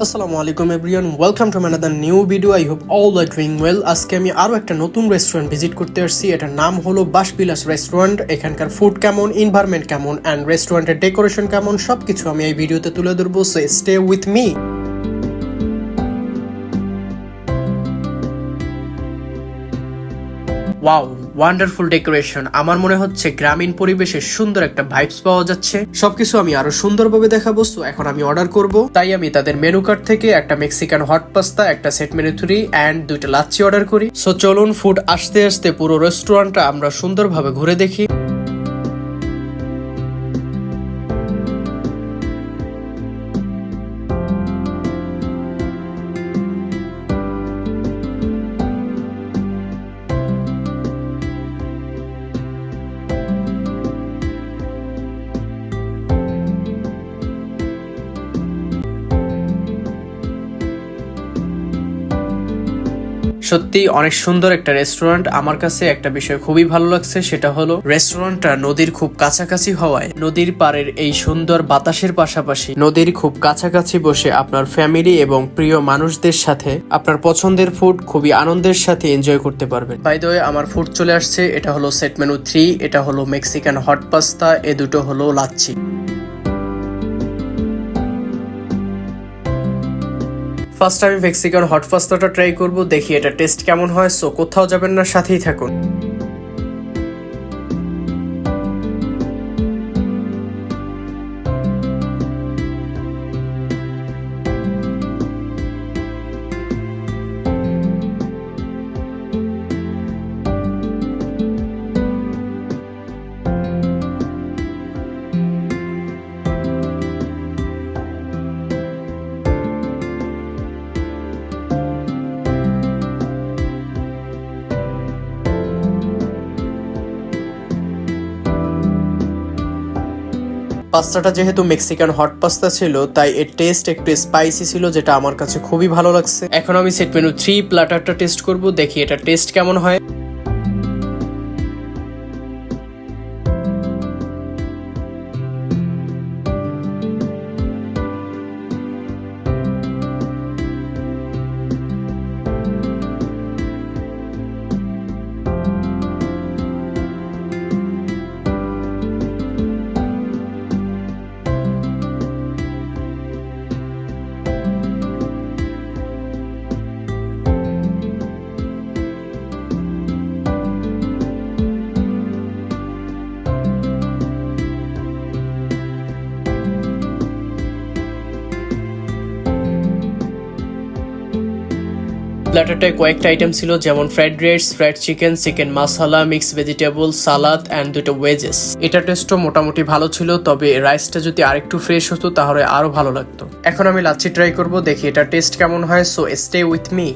আসসালামু আলাইকুম everyone, welcome to another new video. I hope all are doing well. আজকে আমি আরও একটা নতুন রেস্টুরেন্ট ভিজিট করতে আসছি। এটার নাম হলো বাসবিলাস রেস্টুরেন্ট। এখানকার ফুড কেমন, এনভায়রনমেন্ট কেমন অ্যান্ড রেস্টুরেন্টের ডেকোরেশন কেমন সব কিছু আমি এই ভিডিওতে তুলে ধরবো, so stay with me. Wow, wonderful decoration. আমার মনে হচ্ছে গ্রামীণ পরিবেশে সুন্দর একটা ভাইবস পাওয়া যাচ্ছে। সবকিছু আমি আরো সুন্দরভাবে দেখাবো। সো এখন আমি অর্ডার করব। তাই আমি তাদের মেনু কার্ড থেকে একটা মেক্সিকান হট পাস্তা, একটা সেট মেনু 3 এন্ড দুইটা লাচ্ছি অর্ডার করি। সো চলুন ফুড আসতে আসতে পুরো রেস্টুরেন্টটা আমরা সুন্দরভাবে ঘুরে দেখি। সত্যি অনেক সুন্দর একটা রেস্টুরেন্ট। আমার কাছে একটা বিষয় খুবই ভালো লাগছে, সেটা হলো রেস্টুরেন্টটা নদীর খুব কাছাকাছি হওয়ায় নদীর পাড়ের এই সুন্দর বাতাসের পাশাপাশি নদীর খুব কাছাকাছি বসে আপনার ফ্যামিলি এবং প্রিয় মানুষদের সাথে আপনার পছন্দের ফুড খুবই আনন্দের সাথে এনজয় করতে পারবেন। বাই দ্য ওয়ে, আমার ফুড চলে আসছে। এটা হলো সেট মেনু 3, এটা হলো মেক্সিকান হট পাস্তা, এ দুটো হলো লাচ্ছি। ফার্স্ট আমি মেক্সিকান হট পাস্তাটা ট্রাই করব, দেখি এটা টেস্ট কেমন হয়। সো কোথাও যাবেন না, সাথেই থাকুন। পাস্তাটা যেহেতু মেক্সিকান হট পাস্তা ছিল, তাই এর টেস্ট একটু স্পাইসি ছিল, যেটা আমার কাছে খুবই ভালো লাগছে। এখন আমি সেট মেনু 3 প্ল্যাটারটা টেস্ট করব, দেখি এটা টেস্ট কেমন হয়। প্ল্যাটারটায় কয়েকটা আইটেম ছিল, যেমন fried rice, fried chicken, chicken মাসালা, মিক্স ভেজিটেবল, সালাদ অ্যান্ড দুটো ওয়েজেস। এটা টেস্টও মোটামুটি ভালো ছিল, তবে রাইসটা যদি আরেকটু ফ্রেশ হতো তাহলে আরো ভালো লাগতো। এখন আমি লাচ্ছি ট্রাই করব, দেখি এটা টেস্ট কেমন হয়। So stay with me.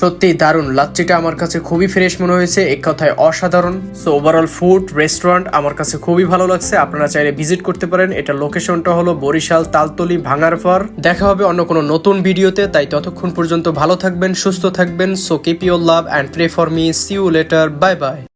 সত্যি দারুণ, লাচ্ছিটা আমার কাছে খুবই ফ্রেশ মনে হয়েছে, এক কথায় অসাধারণ। সো ওভারঅল ফুড রেস্টুরেন্ট আমার কাছে খুবই ভালো লাগছে। আপনারা চাইলে ভিজিট করতে পারেন। এটা লোকেশনটা হলো বরিশাল তালতলি ভাঙারপার। দেখা হবে অন্য কোনো নতুন ভিডিওতে, তাই ততক্ষণ পর্যন্ত ভালো থাকবেন, সুস্থ থাকবেন। So keep your love and pray for me. See you later, bye by.